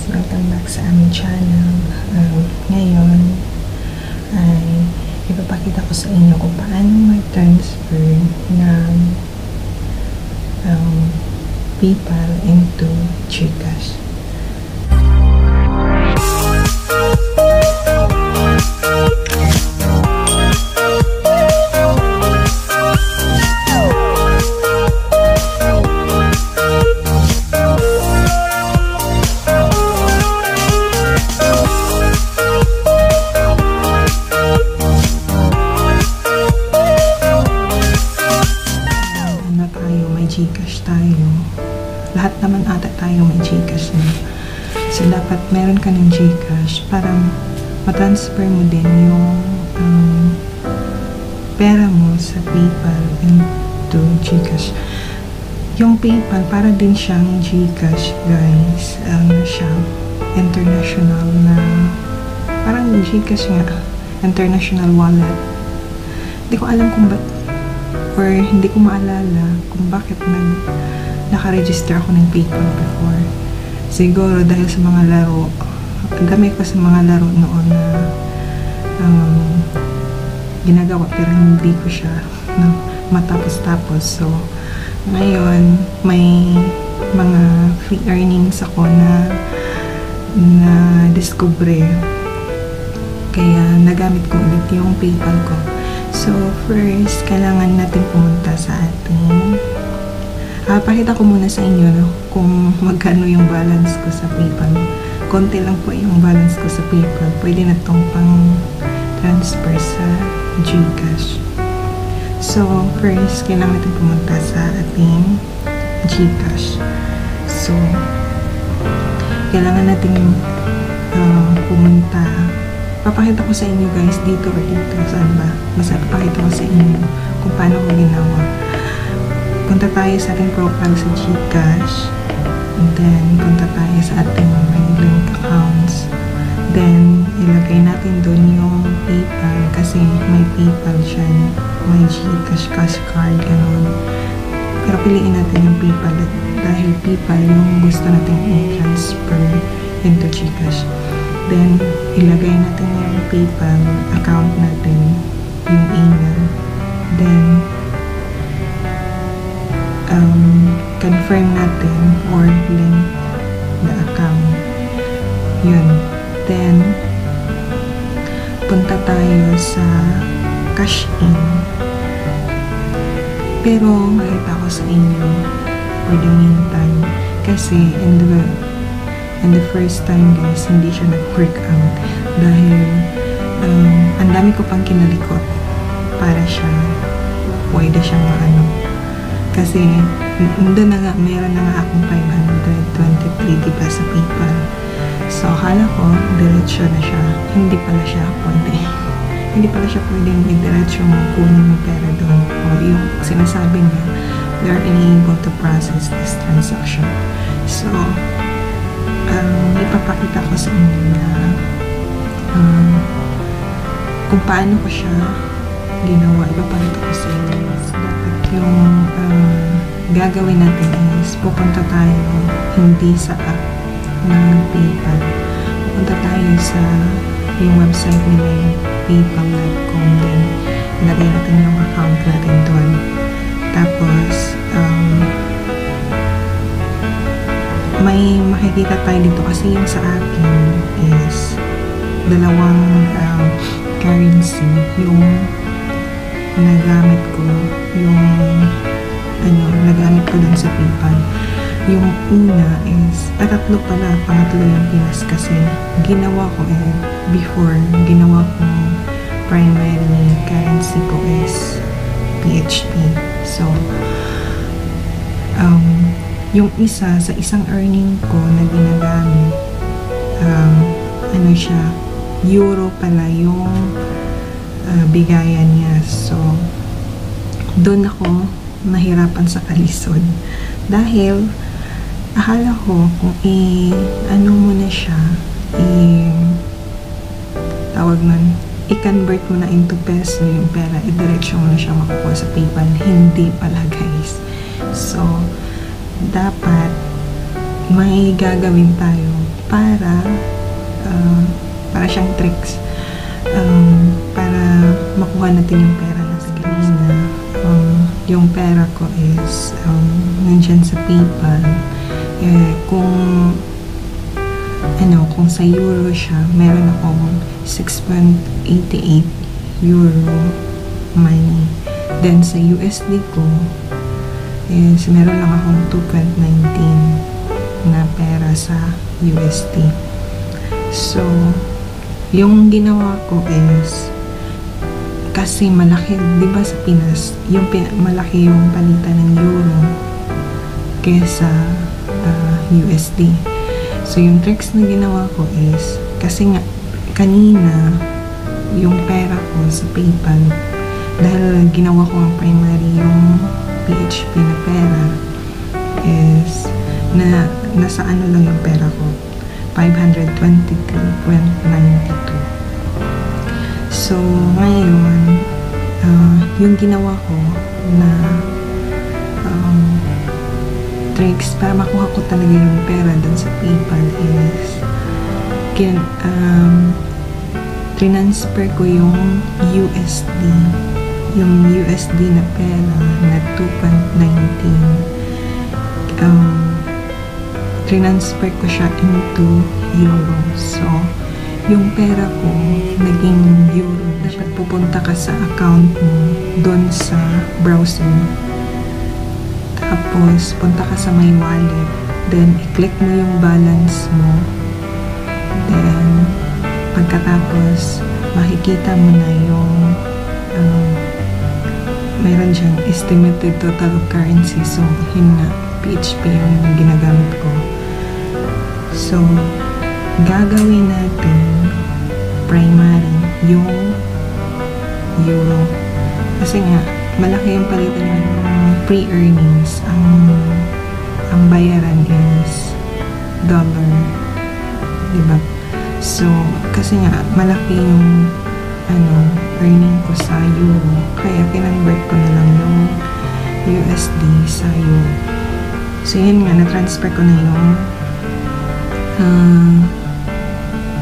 Welcome back sa aming channel. Ngayon ay ipapakita ko sa inyo kung paano mag-transfer ng PayPal into GCash. GCash tayo. Lahat naman ata tayo may GCash na. So, dapat meron ka ng GCash para matransfer mo din yung pera mo sa PayPal into GCash. Yung PayPal, para din siyang GCash, guys. Siya, international na, parang GCash nga, international wallet. Hindi ko alam kung ba't or hindi ko maalala kung bakit naka-register ako ng PayPal before. Siguro dahil sa mga laro. Gamit ko sa mga laro noon na ginagawa pero hindi ko siya matapos-tapos. So, ngayon may mga free earnings ako na discover. Kaya nagamit ko ulit yung PayPal ko. So, first, kailangan natin pumunta sa ating pakita ko muna sa inyo kung magkano yung balance ko sa PayPal. Konti lang po yung balance ko sa PayPal. Pwede na itong pang transfer sa GCash. So, first, kailangan natin pumunta sa ating GCash. So, kailangan natin pumunta. Papakita ko sa inyo guys dito or dito. Saan ba? Basta papakita ko sa inyo kung paano ko ginawa. Punta tayo sa ating profile sa GCash. And then, punta tayo sa ating mga link accounts. Then, ilagay natin doon yung PayPal kasi may PayPal siya. May GCash, cash card, gano'n. Pero piliin natin yung PayPal dahil PayPal yung gusto natin i-transfer into GCash. Then, ilagay natin yung PayPal account natin, yung email. Then, confirm natin or link the account. Yun. Then, punta tayo sa cash in. Pero, makita ko sa inyo for the meantime. Kasi, and the first time guys, hindi siya nag-work out dahil ang dami ko pang kinalikot para siya pwede siyang kasi doon na nga, meron na nga akong 523 diba sa PayPal. So akala ko diretsyo na siya, hindi pala siya pwedeng i-diretsyo mo kunin yung pera doon o yung sinasabi niya they are unable to process this transaction. So ipapakita ko sa inyo na kung paano ko siya ginawa. Ipapakita ko sa inyo. So, dapat yung gagawin natin is pupunta tayo hindi sa app ng PayPal. Pupunta tayo sa yung website nila, yung paypal.com. Then, ilagay natin yung account natin doon. Tapos, may makikita tayo dito kasi yung sa akin is dalawang currency yung nagamit ko nagamit ko dun sa PayPal. Yung una is tatlo pala, pangatlo yung Pinas kasi ginawa ko before ginawa ko primary currency ko is PHP. So yung isa sa isang earning ko na ginagamit siya, euro pala yung bigayan niya. So doon ako nahirapan sa kalisod dahil akala ko kung mo na siya tawag man i-convert mo na into peso yung pera, i-diretsyo mo na siya makukuha sa PayPal. Hindi pala guys. So dapat may gagawin tayo para siyang tricks para makuha natin yung pera na sa kanina. Yung pera ko is nandyan sa PayPal. Kung sa euro siya, meron akong 6.88 euro money. Then sa USD ko is meron lang akong 2.19 na pera sa USD. So, yung ginawa ko is kasi malaki, di ba sa Pinas, malaki yung palitan ng euro kesa USD. So, yung tricks na ginawa ko is, kasi nga, kanina, yung pera ko sa PayPal, dahil ginawa ko ang primary, yung PHP na pera, is, nasa ano lang yung pera ko, 523.92. So, ngayon, yung ginawa ko na tricks para makuha ko talaga yung pera dun sa PayPal is transfer ko yung USD na pera na 2.19 transfer ko siya into euro. So yung pera ko naging euro. Dapat pupunta ka sa account mo dun sa browser. Tapos, punta ka sa my wallet. Then, i-click mo yung balance mo. Then, pagkatapos, makikita mo na yung meron diyang estimated total of currency. So, yun nga, PHP yung ginagamit ko. So, gagawin natin primary yung euro. Kasi nga, malaki yung palitan ng pre-earnings. Ang bayaran is dollar. Diba? So, kasi nga, malaki yung earning ko sa euro. Kaya, kinonvert ko na lang yung USD sa euro. So, yun nga, na-transfer ko na yung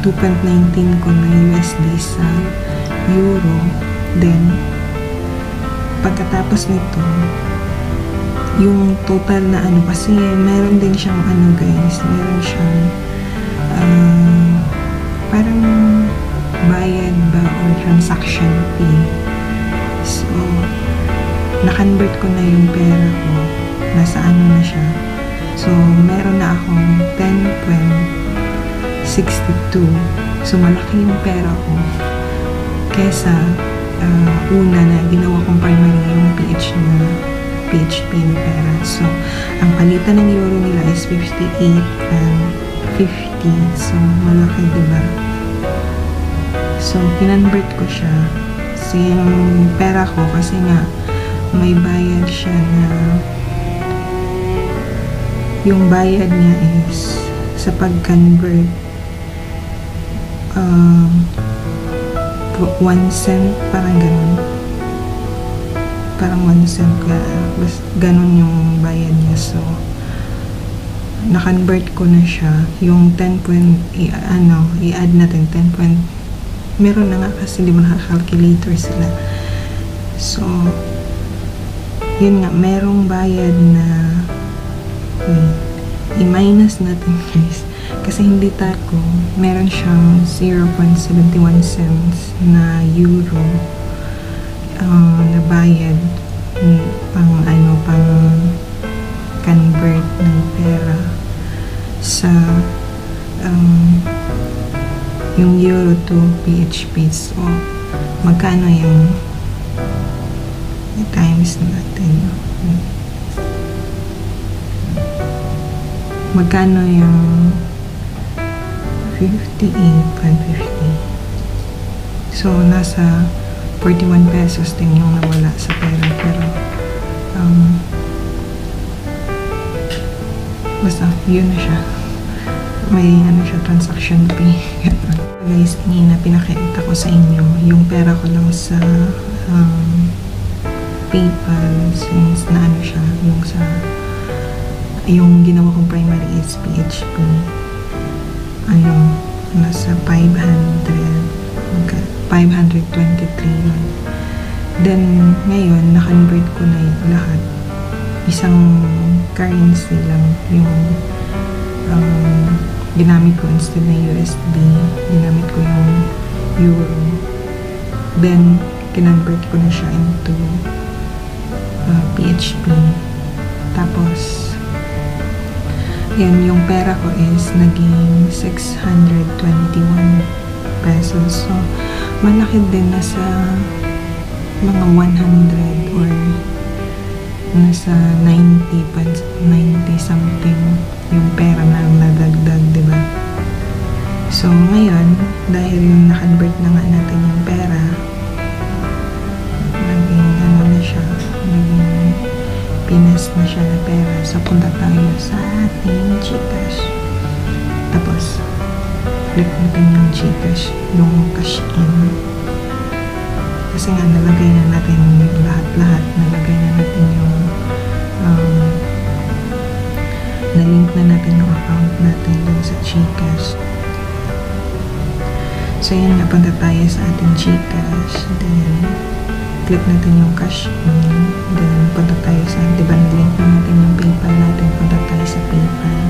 2.19 ko na USD sa euro. Then, pagkatapos nito, yung total na kasi meron din siyang guys, meron siyang parang bayad ba or transaction fee. So, na-convert ko na yung pera ko. Nasa na siya. So, meron na akong 10.62. So, malaki yung pera ko kesa una na ginawa kong primary yung PHP na pera. So, ang palitan ng euro nila is 58 and 50. So, malaki, diba? So, kinonvert ko siya. Kasi yung pera ko, kasi nga, may bayad siya na yung bayad niya is sa pag-convert 1 cent, parang ganun. Parang 1 cent ganun yung bayad niya. So, na-convert ko na siya. Yung 10 i-add natin 10 meron na nga kasi di mo naka-calculator sila. So, yun nga, merong bayad na i-minus natin guys. Kasi hindi tako, meron siyang 0.71 cents na euro na bayad pang convert ng pera sa yung euro to PHP. So, magkano yung times natin? Magkano yung 58.50. So, nasa 41 pesos din yung nawala sa pera. Pero, basta, yun na siya. May siya, transaction fee. Guys, na pinakita ko sa inyo yung pera ko lang sa PayPal since na siya, yung ginawa kong primary is PHP. nasa 523 yun. Then, ngayon, na-convert ko na yung lahat. Isang currency lang yung ginamit ko instead na USD. Ginamit ko yung Euro. Then, kinonvert ko na siya into PHP. Tapos, yan, yung pera ko is naging 621 pesos. So, malaki din, nasa mga 100 or nasa 90 something yung pera na nadagdag, diba? So, ngayon, dahil yung na-convert na nga natin yung pera, naging na siya, naging Pinas na siya na pera. So, punta tayo sa ating Gcash. Tapos, click natin yung Gcash, yung cash in. Kasi nga, nalagay na natin lahat-lahat. Nalagay na natin yung na-link na natin yung account natin dun sa Gcash. So, yan nga, punta tayo sa ating Gcash. Then, click natin yung cash in. Then, punta tayo sa, diba, link na natin yung PayPal natin. Punta tayo sa PayPal.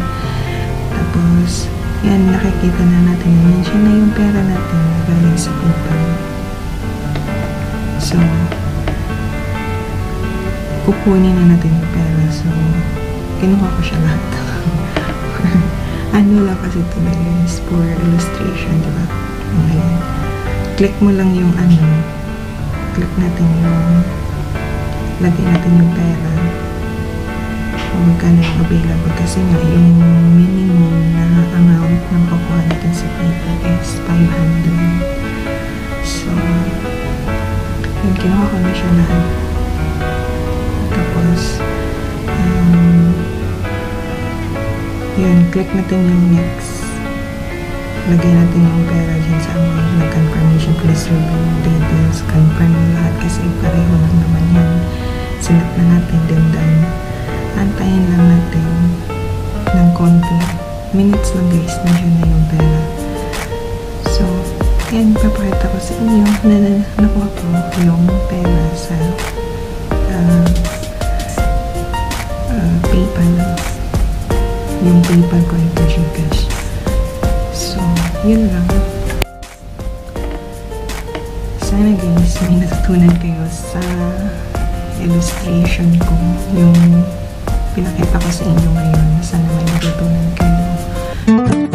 Tapos, yan, nakikita na natin. Yan siya na yung pera natin na galing sa PayPal. So, kukunin na natin yung pera. So, kinuha ko siya lahat. Ano lang kasi ito na yun is for illustration, diba? Ayan. Click mo lang yung click natin yung lagay natin yung pera kung magkano yung available, kasi nga yung minimum na amount na makukuha natin sa PayPal is 500. So, yun, kinuha ko na siya lahat. Tapos, yun, click natin yung next. Lagay natin yung pera dyan sa amount na confirmation. Please review details. Confirm lahat kasi pareho lang naman yan. Sinat na natin din done. Antayin lang natin ng konti. Minutes lang guys, nandiyan na yung pera. So, yan, papakita ko sa inyo na nakuha ko yung pera sa PayPal. Yung PayPal ko into Gcash. So, yun lang. Sana guys, may natutunan kayo sa illustration ko. Yung pinakita ko sa inyo ngayon. Sana may natutunan kayo.